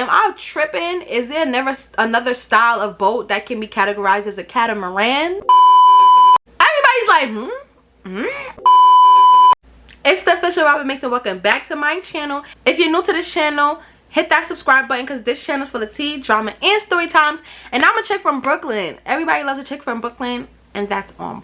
am I tripping? Is there never another style of boat that can be categorized as a catamaran? Everybody's like, It's the official Robyn Makes, and welcome back to my channel. If you're new to this channel, hit that subscribe button because this channel is full of tea, drama, and story times. And I'm a chick from Brooklyn. Everybody loves a chick from Brooklyn, and that's on.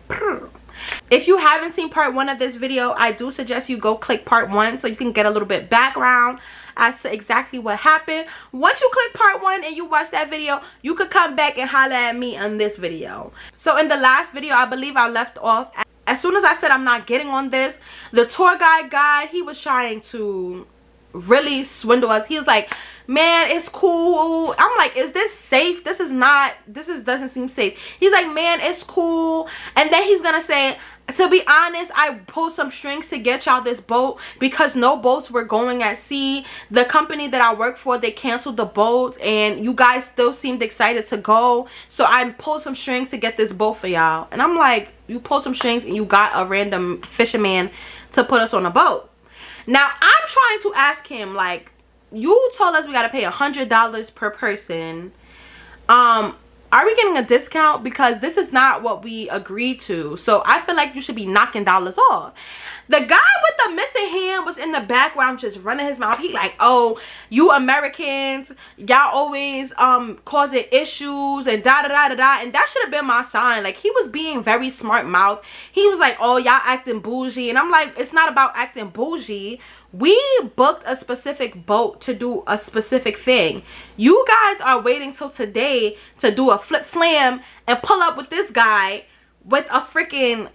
If you haven't seen part 1 of this video, I do suggest you go click part 1 so you can get a little bit background as to exactly what happened. Once you click part 1 and you watch that video, you could come back and holler at me on this video. So in the last video, I believe I left off as soon as I said I'm not getting on this, the tour guide, he was trying to really swindle us. He was like, man, it's cool. I'm like, is this safe? Doesn't seem safe. He's like, man, it's cool. And then he's gonna say, to be honest, I pulled some strings to get y'all this boat because no boats were going at sea. The company that I work for, they canceled the boat and you guys still seemed excited to go, so I pulled some strings to get this boat for y'all. And I'm like, you pulled some strings and you got a random fisherman to put us on a boat. Now I'm trying to ask him, like, you told us we gotta pay $100 per person. Are we getting a discount? Because this is not what we agreed to. So I feel like you should be knocking dollars off. The guy with the missing hand was in the background just running his mouth. He like, oh, you Americans, y'all always causing issues and da da da da da. And that should have been my sign. Like, he was being very smart mouth. He was like, oh, y'all acting bougie. And I'm like, it's not about acting bougie. We booked a specific boat to do a specific thing. You guys are waiting till today to do a flip flam and pull up with this guy with a freaking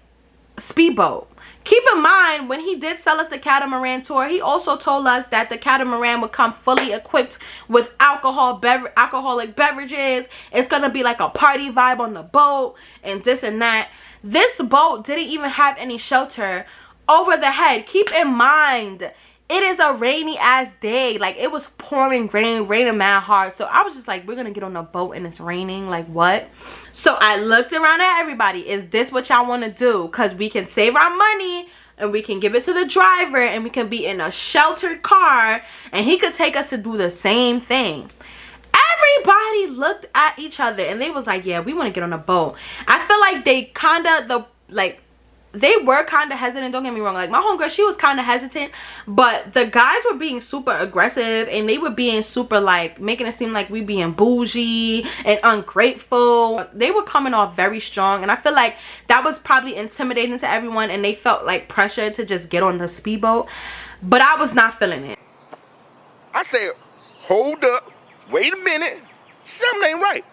speedboat. Keep in mind, when he did sell us the catamaran tour, he also told us that the catamaran would come fully equipped with alcoholic beverages. It's gonna be like a party vibe on the boat and this and that. This boat didn't even have any shelter over the head. Keep in mind, it is a rainy ass day. Like, it was pouring raining mad hard. So I was just like, we're gonna get on a boat and it's raining, like what? So I looked around at everybody. Is this what y'all want to do? Because we can save our money and we can give it to the driver and we can be in a sheltered car and he could take us to do the same thing. Everybody looked at each other and they was like, yeah, we want to get on a boat. I feel like they were kind of hesitant, don't get me wrong. Like, my homegirl, she was kind of hesitant, but the guys were being super aggressive and they were being super, like, making it seem like we being bougie and ungrateful. They were coming off very strong, and I feel like that was probably intimidating to everyone and they felt like pressure to just get on the speedboat, but I was not feeling it. I said, hold up, wait a minute, something ain't right.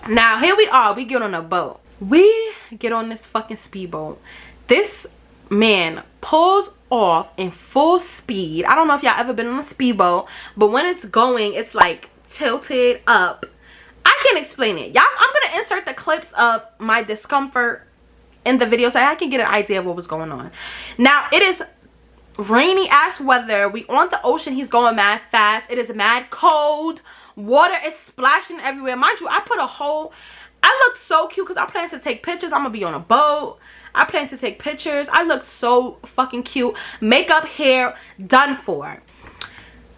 Now here we are, we get on a boat. We get on this fucking speedboat. This man pulls off in full speed. I don't know if y'all ever been on a speedboat, but when it's going, it's like tilted up. I can't explain it. Y'all, I'm gonna insert the clips of my discomfort in the video so I can get an idea of what was going on. Now, it is rainy ass weather. We on the ocean. He's going mad fast. It is mad cold. Water is splashing everywhere. Mind you, I looked so cute because I plan to take pictures. I'm gonna be on a boat. I plan to take pictures. I looked so fucking cute. Makeup, hair, done for.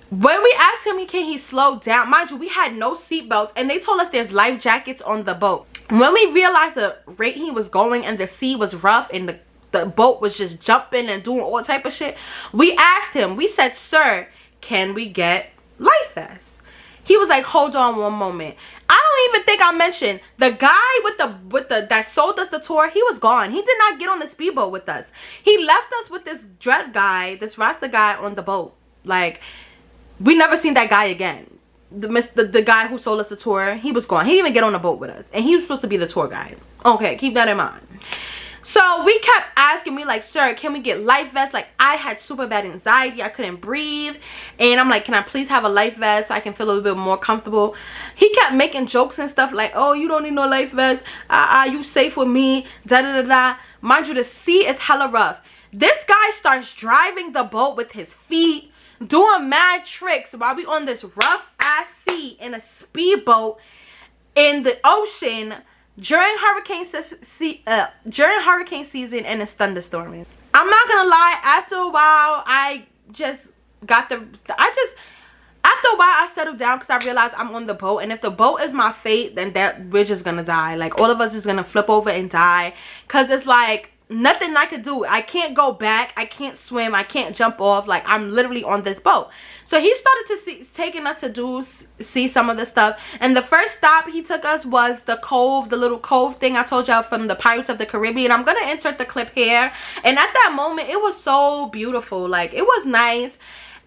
When we asked him, can he slow down? Mind you, we had no seatbelts and they told us there's life jackets on the boat. When we realized the rate he was going and the sea was rough and the boat was just jumping and doing all type of shit, we asked him, we said, sir, can we get life vests? He was like, hold on one moment. I don't even think I mentioned the guy that sold us the tour. He was gone. He did not get on the speedboat with us. He left us with this dread guy, this Rasta guy on the boat. Like, we never seen that guy again. The guy who sold us the tour, he was gone. He didn't even get on the boat with us, and he was supposed to be the tour guide. Okay, keep that in mind. So we kept asking me, like, sir, can we get life vests? Like, I had super bad anxiety. I couldn't breathe. And I'm like, can I please have a life vest so I can feel a little bit more comfortable? He kept making jokes and stuff like, oh, you don't need no life vest. You safe with me. Da da da da. Mind you, the sea is hella rough. This guy starts driving the boat with his feet, doing mad tricks while we on this rough ass sea in a speedboat in the ocean during hurricane season and it's thunderstorming. I'm not gonna lie, after a while I just got after After a while, I settled down because I realized I'm on the boat, and if the boat is my fate, then we're just gonna die. Like, all of us is gonna flip over and die, because it's like nothing I could do. I can't go back, I can't swim, I can't jump off. Like, I'm literally on this boat. So he started to taking us to see some of the stuff, and the first stop he took us was the cove, the little cove thing I told y'all from the Pirates of the Caribbean. I'm gonna insert the clip here. And at that moment, it was so beautiful. Like, it was nice.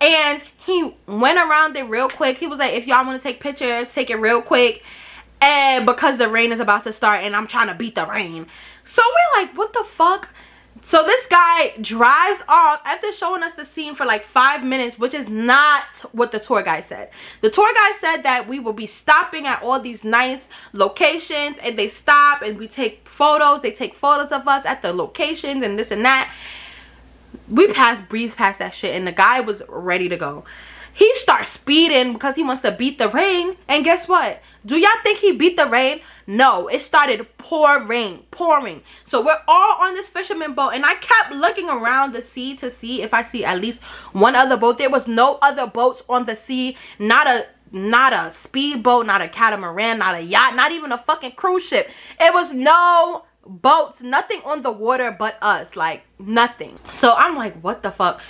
And he went around it real quick. He was like, if y'all want to take pictures, take it real quick. And because the rain is about to start and I'm trying to beat the rain. So we're like, what the fuck? So this guy drives off after showing us the scene for like 5 minutes, which is not what the tour guide said. The tour guide said that we will be stopping at all these nice locations, and they stop and we take photos. They take photos of us at the locations and this and that. We breezed past that shit, and the guy was ready to go. He starts speeding because he wants to beat the rain, and guess what? Do y'all think he beat the rain? No, it started pouring. So we're all on this fisherman boat, and I kept looking around the sea to see if I see at least one other boat. There was no other boats on the sea. Not a speedboat, not a catamaran, not a yacht, not even a fucking cruise ship. It was no boats, nothing on the water but us, like nothing. So I'm like, what the fuck?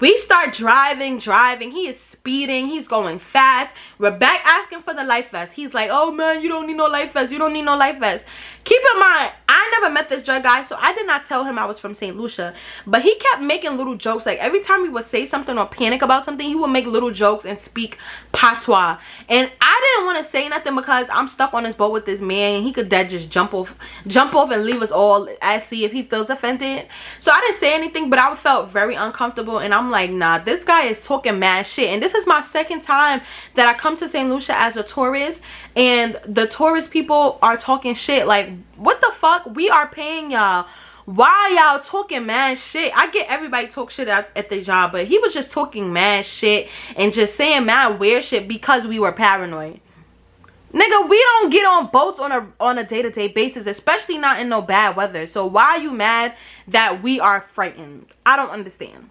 We start driving. He is speeding, he's going fast. We're back asking for the life vest. He's like, oh man, you don't need no life vest, you don't need no life vest. Keep in mind, I never met this drug guy, so I did not tell him I was from St Lucia, but he kept making little jokes. Like, every time he would say something or panic about something, he would make little jokes and speak patois, and I didn't want to say nothing because I'm stuck on this boat with this man, and he could dead just jump off and leave us all at sea if he feels offended. So I didn't say anything, but I felt very uncomfortable, and I'm like, nah, this guy is talking mad shit. And this is my second time that I come to St Lucia as a tourist, and the tourist people are talking shit. Like, what the fuck? We are paying y'all. Why y'all talking mad shit? I get everybody talk shit at their job, but he was just talking mad shit and just saying mad weird shit because we were paranoid. Nigga, we don't get on boats on a day-to-day basis, especially not in no bad weather. So why are you mad that we are frightened? I don't understand.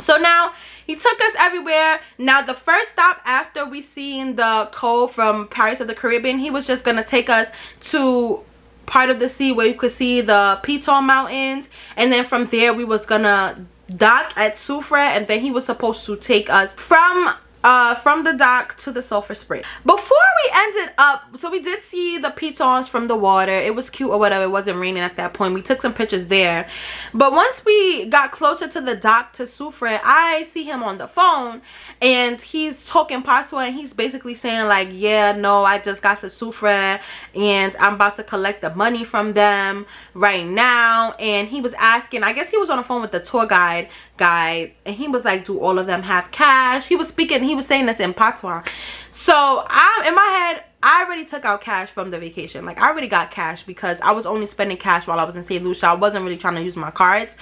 So now he took us everywhere. Now the first stop after we seen the cove from Pirates of the Caribbean, he was just gonna take us to part of the sea where you could see the Piton Mountains, and then from there we was gonna dock at Soufrière, and then he was supposed to take us from the dock to the sulfur spring. Before we ended up, so we did see the pitons from the water. It was cute or whatever. It wasn't raining at that point. We took some pictures there. But once we got closer to the dock to Soufrière, I see him on the phone, and he's talking patois, and he's basically saying like, yeah, no, I just got to Soufrière and I'm about to collect the money from them right now. And he was asking, I guess he was on the phone with the tour guide, and he was like, do all of them have cash? He was speaking, he was saying this in patois. So I'm in my head, I already took out cash from the vacation. Like, I already got cash because I was only spending cash while I was in St Lucia. I wasn't really trying to use my cards.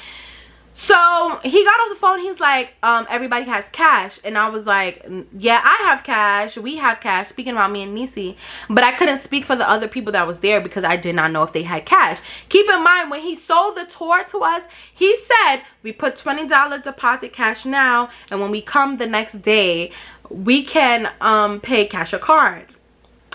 So he got off the phone. He's like, everybody has cash. And I was like, yeah, I have cash. We have cash. Speaking about me and Nisi. But I couldn't speak for the other people that was there because I did not know if they had cash. Keep in mind, when he sold the tour to us, he said, we put $20 deposit cash now, and when we come the next day, we can pay cash or card.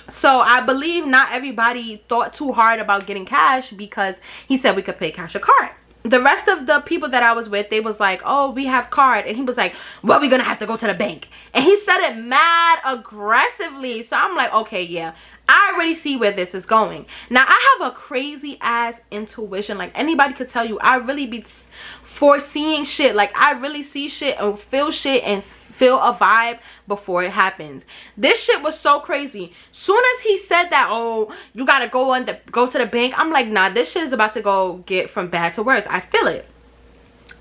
So I believe not everybody thought too hard about getting cash because he said we could pay cash or card. The rest of the people that I was with, they was like, oh, we have card. And he was like, well, we're gonna have to go to the bank. And he said it mad aggressively. So I'm like, okay, yeah, I already see where this is going. Now, I have a crazy ass intuition. Like, anybody could tell you, I really be foreseeing shit. Like, I really see shit and feel a vibe before it happens. This shit was so crazy. Soon as he said that, oh, you gotta go to the bank, I'm like, nah, this shit is about to go get from bad to worse. I feel it.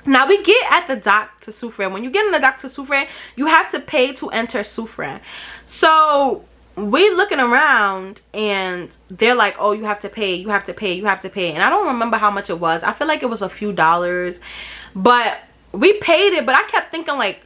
Now we get at the dock to Soufrière. When you get in the dock to Soufrière, you have to pay to enter Soufrière. So we looking around and they're like, oh, you have to pay, you have to pay, you have to pay. And I don't remember how much it was. I feel like it was a few dollars, but we paid it. But I kept thinking, like,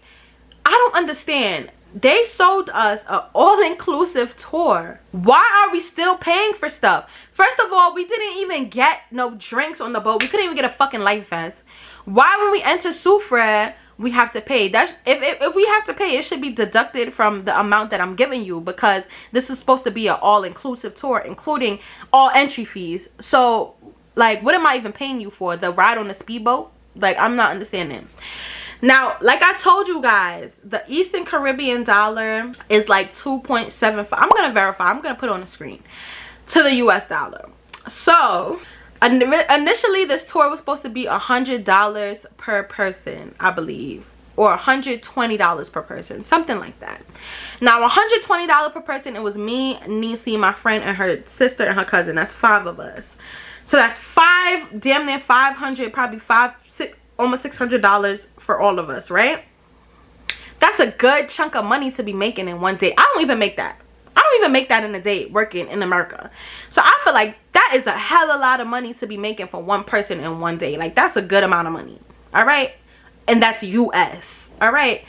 I don't understand. They sold us an all-inclusive tour. Why are we still paying for stuff? First of all, we didn't even get no drinks on the boat. We couldn't even get a fucking life vest. Why, when we enter Soufrière, we have to pay. That's if we have to pay, it should be deducted from the amount that I'm giving you, because this is supposed to be an all-inclusive tour, including all entry fees. So like, what am I even paying you for? The ride on the speedboat? Like, I'm not understanding. Now, like I told you guys, the Eastern Caribbean dollar is like 2.75. I'm gonna verify. I'm gonna put it on the screen, to the US dollar. So initially this tour was supposed to be $100 per person, I believe, or $120 per person, something like that. Now, $120 per person, it was me, Nisi, my friend, and her sister and her cousin. That's 5 of us. So that's damn near 500, probably almost $600 for all of us, right? That's a good chunk of money to be making in one day. I don't even make that. I don't even make that in a day working in America. So I feel like that is a hell of a lot of money to be making for one person in one day. Like, that's a good amount of money. All right. And that's US. All right.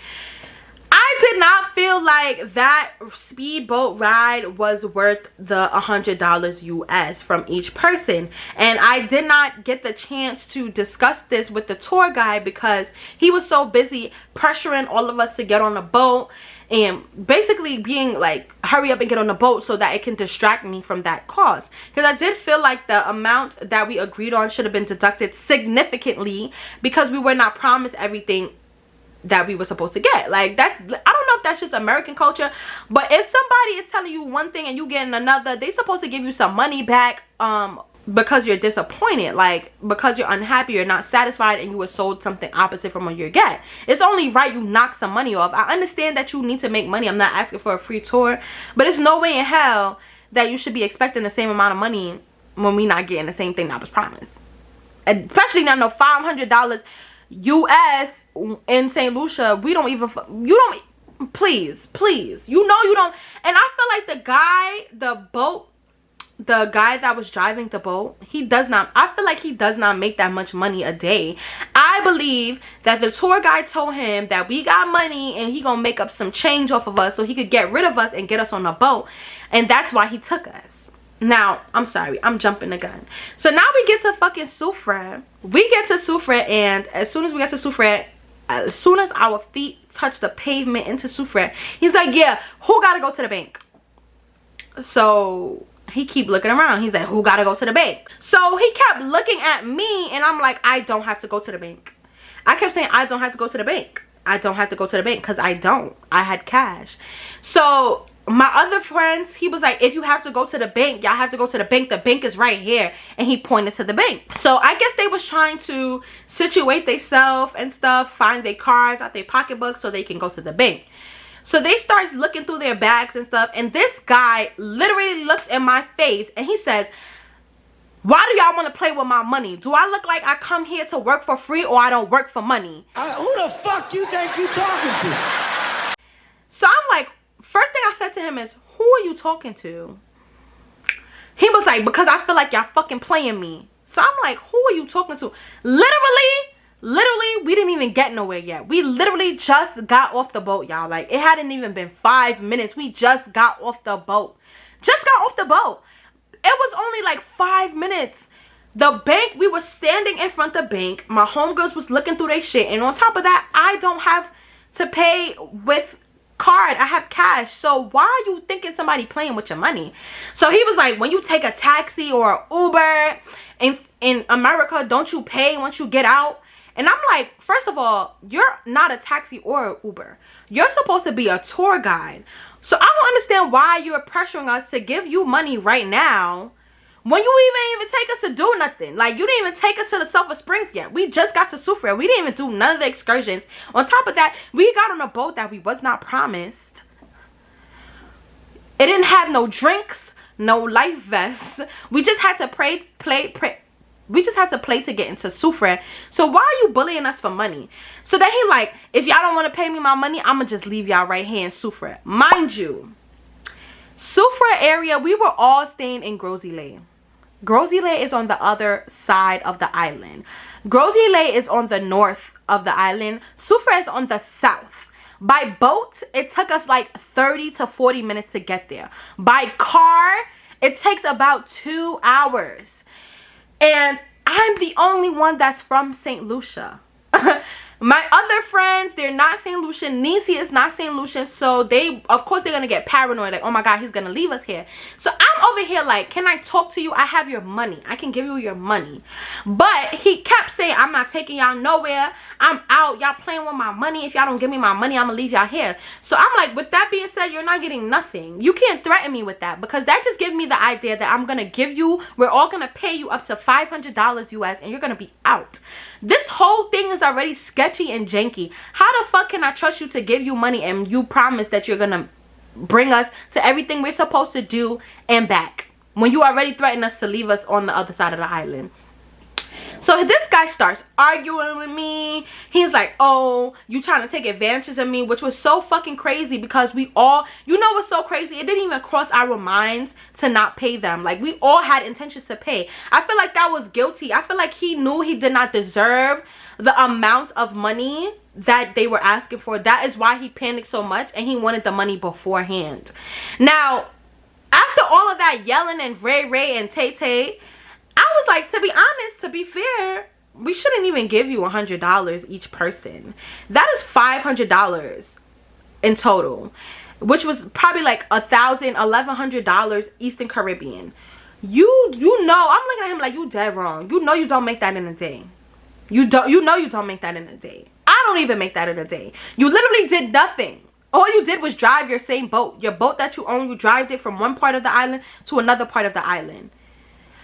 I did not feel like that speedboat ride was worth the $100 US from each person. And I did not get the chance to discuss this with the tour guide because he was so busy pressuring all of us to get on the boat and basically being like, hurry up and get on the boat so that it can distract me from that cost. Because I did feel like the amount that we agreed on should have been deducted significantly, because we were not promised everything that we were supposed to get. Like, that's, I don't know if that's just American culture, but if somebody is telling you one thing and you getting another, they supposed to give you some money back because you're disappointed, like because you're unhappy, you're not satisfied, and you were sold something opposite from what you get. It's only right you knock some money off. I understand that you need to make money. I'm not asking for a free tour, but it's no way in hell that you should be expecting the same amount of money when we not getting the same thing that was promised. Especially not no $500 US in St Lucia. We don't even, you don't, please, you know you don't. And I feel like the guy that was driving the boat, I feel like he does not make that much money a day. I believe that the tour guide told him that we got money and he gonna make up some change off of us so he could get rid of us and get us on the boat, and that's why he took us. Now, I'm sorry, I'm jumping the gun. So now we get to fucking Soufrière. We get to Soufrière, and as soon as we get to Soufrière, as soon as our feet touch the pavement into Soufrière, he's like, yeah, who gotta go to the bank? So he keep looking around. He's like, who gotta go to the bank? So he kept looking at me, and I'm like, I don't have to go to the bank. I kept saying, I don't have to go to the bank. I don't have to go to the bank, because I don't. I had cash. So my other friends, he was like, if you have to go to the bank, y'all have to go to the bank. The bank is right here. And he pointed to the bank. So I guess they was trying to situate themselves and stuff, find their cards out their pocketbook so they can go to the bank. So they start looking through their bags and stuff, and this guy literally looks in my face and he says, why do y'all want to play with my money? Do I look like I come here to work for free, or I don't work for money? Who the fuck you think you talking to? So I'm like, first thing I said to him is, who are you talking to? He was like, because I feel like y'all fucking playing me. So I'm like, who are you talking to? Literally, we didn't even get nowhere yet. We literally just got off the boat, y'all. Like, it hadn't even been 5 minutes. We just got off the boat. It was only like 5 minutes. The bank, we were standing in front of the bank. My homegirls was looking through their shit. And on top of that, I don't have to pay with card. I have cash. So why are you thinking somebody playing with your money? So he was like, when you take a taxi or Uber in America, don't you pay once you get out? And I'm like, first of all, you're not a taxi or Uber. You're supposed to be a tour guide. So I don't understand why you're pressuring us to give you money right now when you even take us to do nothing. Like, you didn't even take us to the Sulphur Springs yet. We just got to Soufrière. We didn't even do none of the excursions. On top of that, we got on a boat that we was not promised. It didn't have no drinks, no life vests. We just had to we just had to play to get into Soufrière. So why are you bullying us for money? So then he like, if y'all don't want to pay me my money, I'm going to just leave y'all right here in Soufrière. Mind you, Soufrière area, we were all staying in Gros-Islet. Gros-Islet is on the other side of the island. Gros-Islet is on the north of the island. Soufrière is on the south. By boat, it took us like 30 to 40 minutes to get there. By car, it takes about 2 hours. And I'm the only one that's from St Lucia. My other friends, they're not St. Lucian. Niecy is not St. Lucian. So they, of course, they're going to get paranoid. Like, oh my God, he's going to leave us here. So I'm over here like, can I talk to you? I have your money. I can give you your money. But he kept saying, I'm not taking y'all nowhere. I'm out. Y'all playing with my money. If y'all don't give me my money, I'm going to leave y'all here. So I'm like, with that being said, you're not getting nothing. You can't threaten me with that, because that just gives me the idea that I'm going to give you, we're all going to pay you up to $500 US and you're going to be out. This whole thing is already sketchy and janky. How the fuck can I trust you to give you money and you promise that you're going to bring us to everything we're supposed to do and back, when you already threatened us to leave us on the other side of the island? So this guy starts arguing with me. He's like, oh, you trying to take advantage of me, which was so fucking crazy, because we all, you know what's so crazy? It didn't even cross our minds to not pay them. Like, we all had intentions to pay. I feel like that was guilty. I feel like he knew he did not deserve the amount of money that they were asking for. That is why he panicked so much, and he wanted the money beforehand. Now, after all of that yelling and Ray and Taytay, I was like, to be honest, to be fair, we shouldn't even give you $100 each person. That is $500 in total, which was probably like $1,100 Eastern Caribbean. You know, I'm looking at him like, you dead wrong. You know you don't make that in a day. You know you don't make that in a day. I don't even make that in a day. You literally did nothing. All you did was drive your same boat. Your boat that you own, you drove it from one part of the island to another part of the island.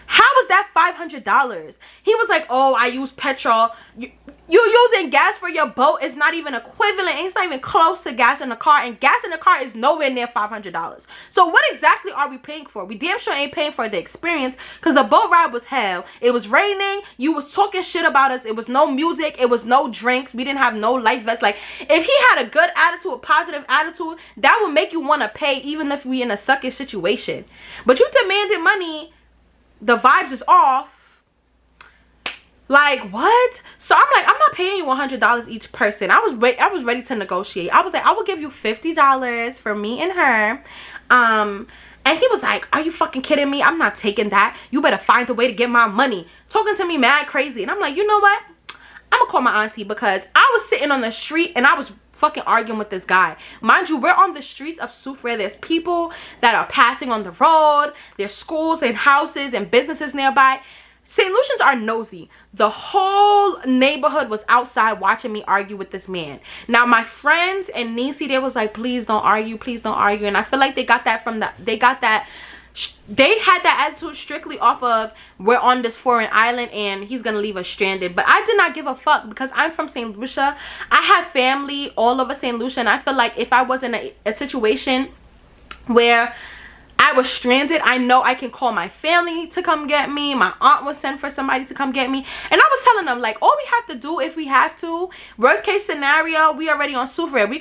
How was that $500? He was like, oh, I use petrol. You using gas for your boat is not even equivalent. It's not even close to gas in the car. And gas in the car is nowhere near $500. So what exactly are we paying for? We damn sure ain't paying for the experience, because the boat ride was hell. It was raining. You was talking shit about us. It was no music. It was no drinks. We didn't have no life vests. Like, if he had a good attitude, a positive attitude, that would make you want to pay, even if we in a suckish situation. But you demanded money. The vibes is off. Like, what? So I'm like, I'm not paying you $100 each person. I was ready to negotiate. I was like, I will give you $50 for me and her. And he was like, are you fucking kidding me? I'm not taking that. You better find a way to get my money. Talking to me mad crazy. And I'm like, you know what? I'm gonna call my auntie, because I was sitting on the street and I was fucking arguing with this guy. Mind you, we're on the streets of Soufriere. There's people that are passing on the road. There's schools and houses and businesses nearby. St. Lucians are nosy. The whole neighborhood was outside watching me argue with this man. Now, my friends and Niecy, they was like, please don't argue, please don't argue. And I feel like they got that from they had that attitude strictly off of, we're on this foreign island and he's gonna leave us stranded. But I did not give a fuck, because I'm from St. Lucia. I have family all over St. Lucia, and I feel like if I was in a situation where I was stranded, I know I can call my family to come get me. My aunt was sent for somebody to come get me. And I was telling them, like, all we have to do, if we have to, worst case scenario, we already on Soufriere. We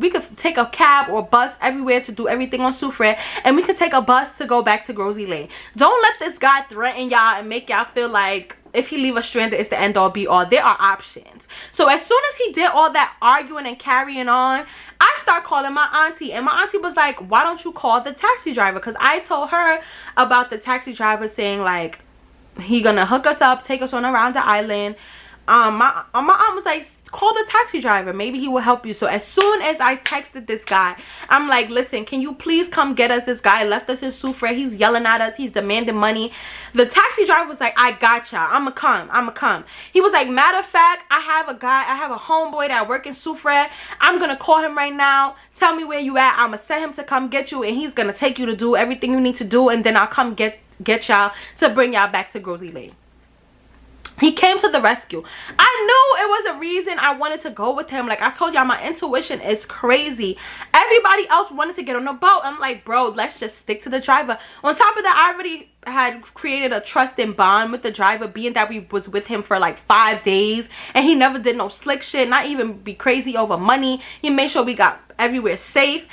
could take a cab or bus everywhere to do everything on Soufriere, and we could take a bus to go back to Grosy Lane. Don't let this guy threaten y'all and make y'all feel like if he leave us stranded, it's the end all be all. There are options. So as soon as he did all that arguing and carrying on, I start calling my auntie, and my auntie was like, why don't you call the taxi driver? Because I told her about the taxi driver saying, like, he gonna hook us up, take us on around the island. My aunt was like, call the taxi driver, maybe he will help you. So as soon as I texted this guy, I'm like, listen, can you please come get us? This guy left us in Soufriere. He's yelling at us, he's demanding money. The taxi driver was like, I got y'all, I'ma come. He was like, matter of fact, I have a homeboy that work in Soufriere. I'm gonna call him right now, tell me where you at, I'ma send him to come get you, and he's gonna take you to do everything you need to do, and then I'll come get y'all to bring y'all back to Grosy Lane. He came to the rescue. I knew it was a reason I wanted to go with him. Like I told y'all, my intuition is crazy. Everybody else wanted to get on the boat. I'm like, bro, let's just stick to the driver. On top of that, I already had created a trust and bond with the driver, being that we was with him for like 5 days, and he never did no slick shit, not even be crazy over money. He made sure we got everywhere safe.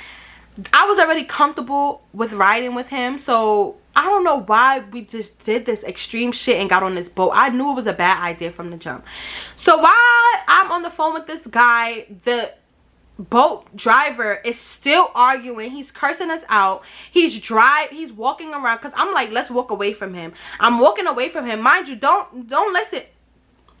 I was already comfortable with riding with him, so I don't know why we just did this extreme shit and got on this boat. I knew it was a bad idea from the jump. So while I'm on the phone with this guy, the boat driver is still arguing. He's cursing us out. He's walking around, because I'm like, let's walk away from him. I'm walking away from him. Mind you, don't listen.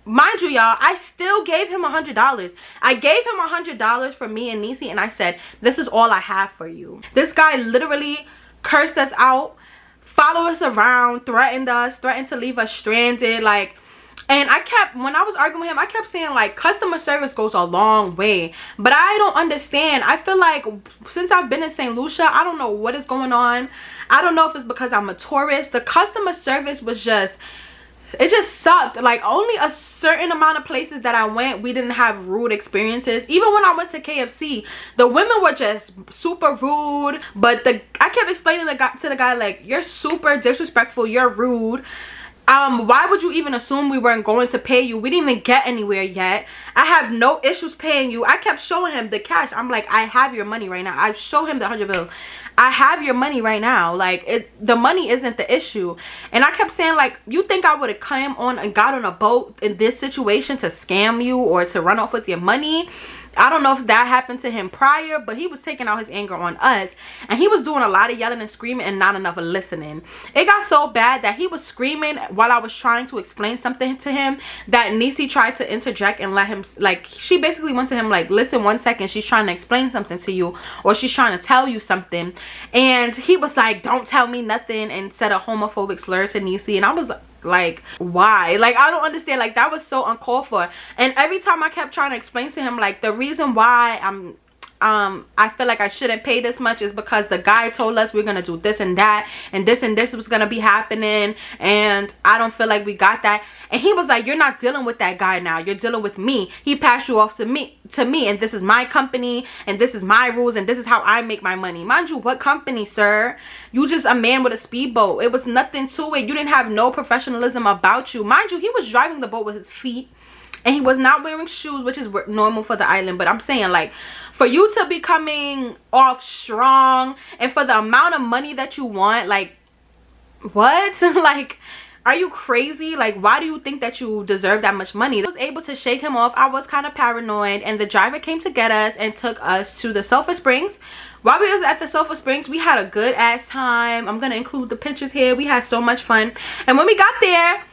mind you, y'all, I still gave him $100. I gave him $100 for me and Niecy, and I said, this is all I have for you. This guy literally cursed us out, followed us around, threatened to leave us stranded, like. And when I was arguing with him, I kept saying, like, customer service goes a long way. But I don't understand. I feel like since I've been in St. Lucia, I don't know what is going on. I don't know if it's because I'm a tourist. The customer service was just, it just sucked. Like, only a certain amount of places that I went, we didn't have rude experiences. Even when I went to KFC, the women were just super rude. But I kept explaining to the guy, like, you're super disrespectful, you're rude. Why would you even assume we weren't going to pay you? We didn't even get anywhere yet. I have no issues paying you. I kept showing him the cash. I'm like, I have your money right now. I show him the 100 bill. I have your money right now. Like, the money isn't the issue. And I kept saying, like, you think I would have come on and got on a boat in this situation to scam you or to run off with your money? I don't know if that happened to him prior, but he was taking out his anger on us, and he was doing a lot of yelling and screaming and not enough of listening. It got so bad that he was screaming while I was trying to explain something to him, that Niecy tried to interject and let him, like, she basically went to him like, listen, 1 second, she's trying to explain something to you, or she's trying to tell you something. And he was like, don't tell me nothing, and said a homophobic slur to Niecy. And I was like, why? Like, I don't understand. Like, that was so uncalled for. And every time I kept trying to explain to him, like, the reason why I feel like I shouldn't pay this much is because the guy told us we're gonna do this and that, and this was gonna be happening, and I don't feel like we got that. And he was like, you're not dealing with that guy now, you're dealing with me. He passed you off to me, and this is my company, and this is my rules, and this is how I make my money. Mind you, what company, sir? You just a man with a speedboat. It was nothing to it. You didn't have no professionalism about you. Mind you, he was driving the boat with his feet, and he was not wearing shoes, which is normal for the island. But I'm saying, like, for you to be coming off strong, and for the amount of money that you want, like, what? Like, are you crazy? Like, why do you think that you deserve that much money? I was able to shake him off. I was kind of paranoid, and the driver came to get us and took us to the Sulphur Springs. While we was at the Sulphur Springs, we had a good ass time. I'm gonna include the pictures here. We had so much fun. And when we got there,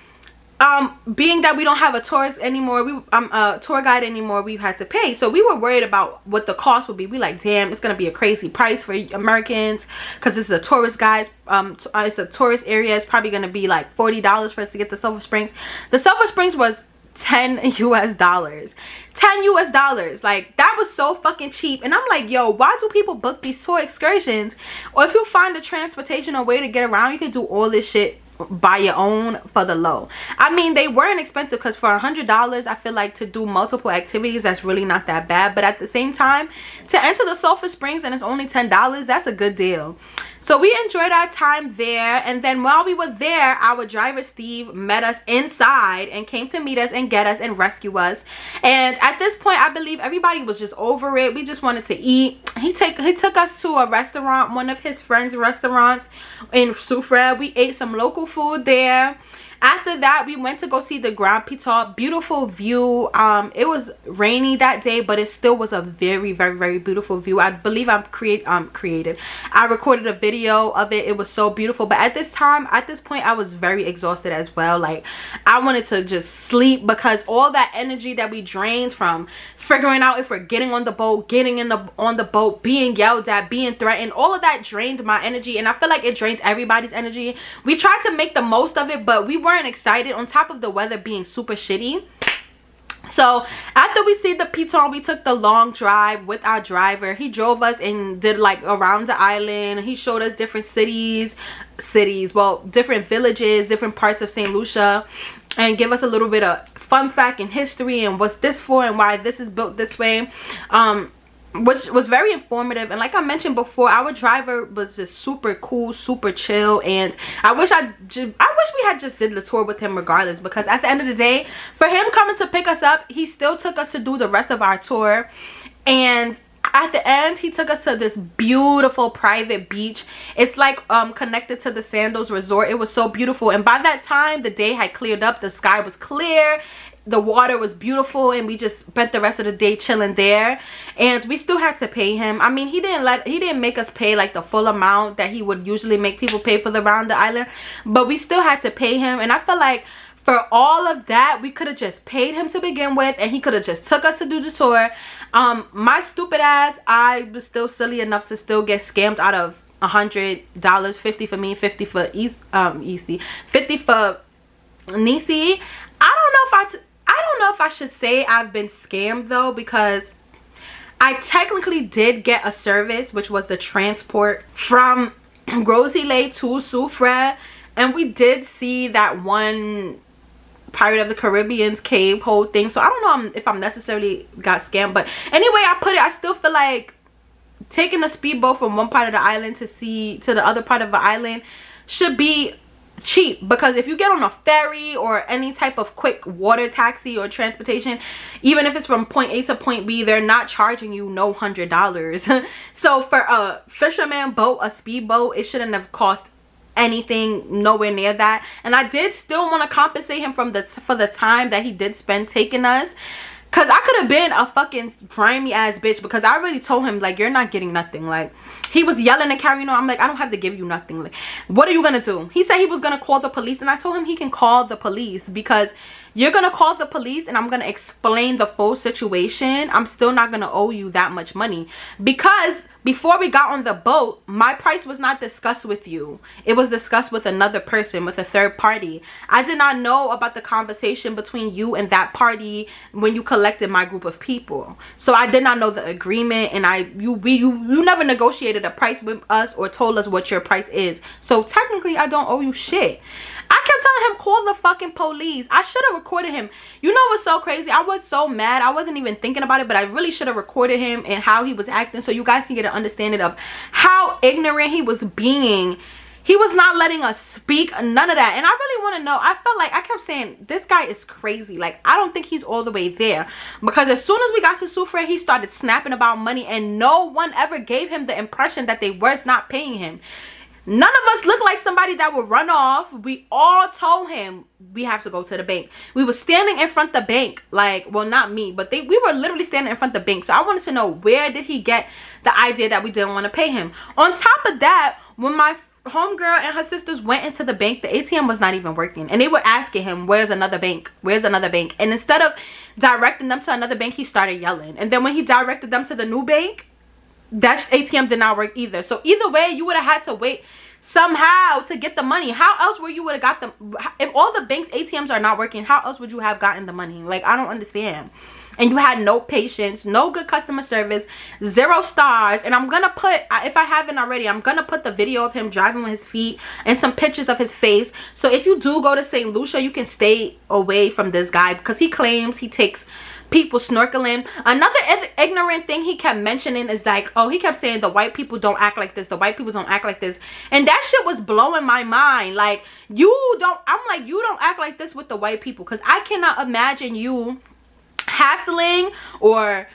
being that we don't have a tourist anymore, a tour guide anymore, we had to pay. So we were worried about what the cost would be. We like, damn, it's gonna be a crazy price for Americans, because this is a tourist guide. It's a tourist area. It's probably gonna be like $40 for us to get the Sulphur Springs. The Sulphur Springs was $10 US. $10 US. Like, that was so fucking cheap. And I'm like, yo, why do people book these tour excursions? Or if you find a transportation or way to get around, you can do all this shit by your own for the low. I mean, they weren't expensive, because for $100, I feel like to do multiple activities, that's really not that bad. But at the same time, to enter the Sulphur Springs and it's only $10, that's a good deal. So we enjoyed our time there. And then while we were there, our driver Steve met us inside and came to meet us and get us and rescue us. And at this point, I believe everybody was just over it. We just wanted to eat. He took us to a restaurant, one of his friends' restaurants in Soufrière. We ate some local food there. After that, we went to go see the Grand Pitot. Beautiful view. It was rainy that day, but it still was a very, very, very beautiful view. I believe I recorded a video of it. It was so beautiful. But at this point, I was very exhausted as well. Like, I wanted to just sleep, because all that energy that we drained from figuring out if we're getting on the boat, getting on the boat, being yelled at, being threatened, all of that drained my energy, and I feel like it drained everybody's energy. We tried to make the most of it, but we weren't excited, on top of the weather being super shitty. So after we see the Piton, we took the long drive with our driver. He drove us and did like around the island. He showed us different different villages, different parts of St. Lucia, and give us a little bit of fun fact and history and what's this for and why this is built this way, which was very informative. And like I mentioned before, our driver was just super cool, super chill, and I wish we had just did the tour with him regardless, because at the end of the day, for him coming to pick us up, he still took us to do the rest of our tour. And at the end, he took us to this beautiful private beach. It's like connected to the Sandals Resort. It was so beautiful, and by that time the day had cleared up. The sky was clear, the water was beautiful, and we just spent the rest of the day chilling there. And we still had to pay him. I mean, he didn't make us pay like the full amount that he would usually make people pay for the round the island, but we still had to pay him. And I feel like For all of that, we could have just paid him to begin with, and he could have just took us to do the tour. My stupid ass, I was still silly enough to still get scammed out of $100, 50 for me, 50 for 50 for Niecy. I don't know if I should say I've been scammed though, because I technically did get a service, which was the transport from Rosie Lake to Soufrière, and we did see that one Pirate of the Caribbean's cave whole thing. So I don't know if I'm necessarily got scammed, but anyway, I still feel like taking a speedboat from one part of the island to the other part of the island should be cheap, because if you get on a ferry or any type of quick water taxi or transportation, even if it's from point A to point B, they're not charging you no $100. So for a fisherman boat, a speedboat, it shouldn't have cost anything nowhere near that. And I did still want to compensate him for the time that he did spend taking us, because I could have been a fucking grimy ass bitch, because I already told him, like, you're not getting nothing. Like, he was yelling and carrying on. I'm like, I don't have to give you nothing. Like, what are you gonna do? He said he was gonna call the police, and I told him he can call the police, because you're gonna call the police and I'm gonna explain the full situation. I'm still not gonna owe you that much money, because before we got on the boat, my price was not discussed with you. It was discussed with another person, with a third party. I did not know about the conversation between you and that party when you collected my group of people. So I did not know the agreement, and you never negotiated a price with us or told us what your price is. So technically, I don't owe you shit. I kept telling him, call the fucking police. I should have recorded him. You know what's so crazy? I was so mad. I wasn't even thinking about it, but I really should have recorded him and how he was acting, so you guys can get an understanding of how ignorant he was being. He was not letting us speak, none of that. And I really want to know. I felt like I kept saying, this guy is crazy. Like, I don't think he's all the way there. Because as soon as we got to Soufrière, he started snapping about money, and no one ever gave him the impression that they were not paying him. None of us looked like somebody that would run off. We all told him we have to go to the bank. We were standing in front of the bank. Like, well, not me, but we were literally standing in front of the bank. So I wanted to know, where did he get the idea that we didn't want to pay him? On top of that, when my homegirl and her sisters went into the bank, the ATM was not even working. And they were asking him, where's another bank? Where's another bank? And instead of directing them to another bank, he started yelling. And then when he directed them to the new bank, that ATM did not work either. So either way, you would have had to wait somehow to get the money. How else would you would have got them? If all the bank's ATMs are not working, how else would you have gotten the money? Like, I don't understand. And you had no patience, no good customer service, 0 stars. And I'm gonna put, if I haven't already, I'm gonna put the video of him driving with his feet and some pictures of his face. So if you do go to St Lucia, you can stay away from this guy, because he claims he takes people snorkeling. Another ignorant thing he kept mentioning is like, oh, he kept saying the white people don't act like this, the white people don't act like this. And that shit was blowing my mind. Like, I'm like, you don't act like this with the white people, because I cannot imagine you hassling or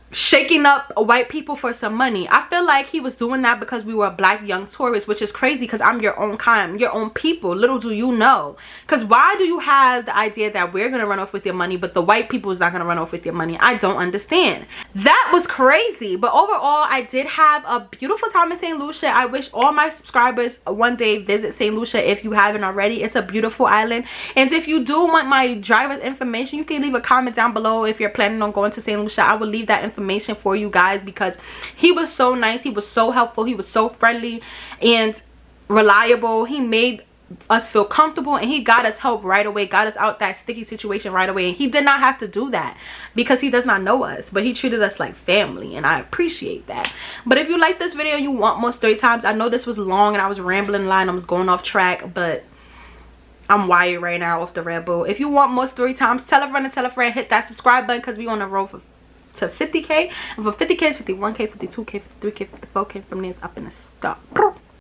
shaking up white people for some money. I feel like he was doing that because we were black young tourists, which is crazy, because I'm your own kind, your own people. Little do you know. Because why do you have the idea that we're gonna run off with your money, but the white people is not gonna run off with your money? I don't understand. That was crazy. But overall, I did have a beautiful time in St Lucia. I wish all my subscribers one day visit St Lucia if you haven't already. It's a beautiful island. And if you do want my driver's information, you can leave a comment down below if you're planning on going to St Lucia. I will leave that information for you guys, because he was so nice, he was so helpful, he was so friendly and reliable. He made us feel comfortable, and he got us help right away, got us out that sticky situation right away. And he did not have to do that because he does not know us, but he treated us like family, and I appreciate that. But if you like this video, you want more story times, I know this was long and I was rambling a lot, I was going off track, but I'm wired right now off the Red Bull. If you want more story times, tell a friend and tell a friend, hit that subscribe button, because we on the road to 50K, and from 50K, 51K, 52K, 53K, 54K, from there it's up in the stock.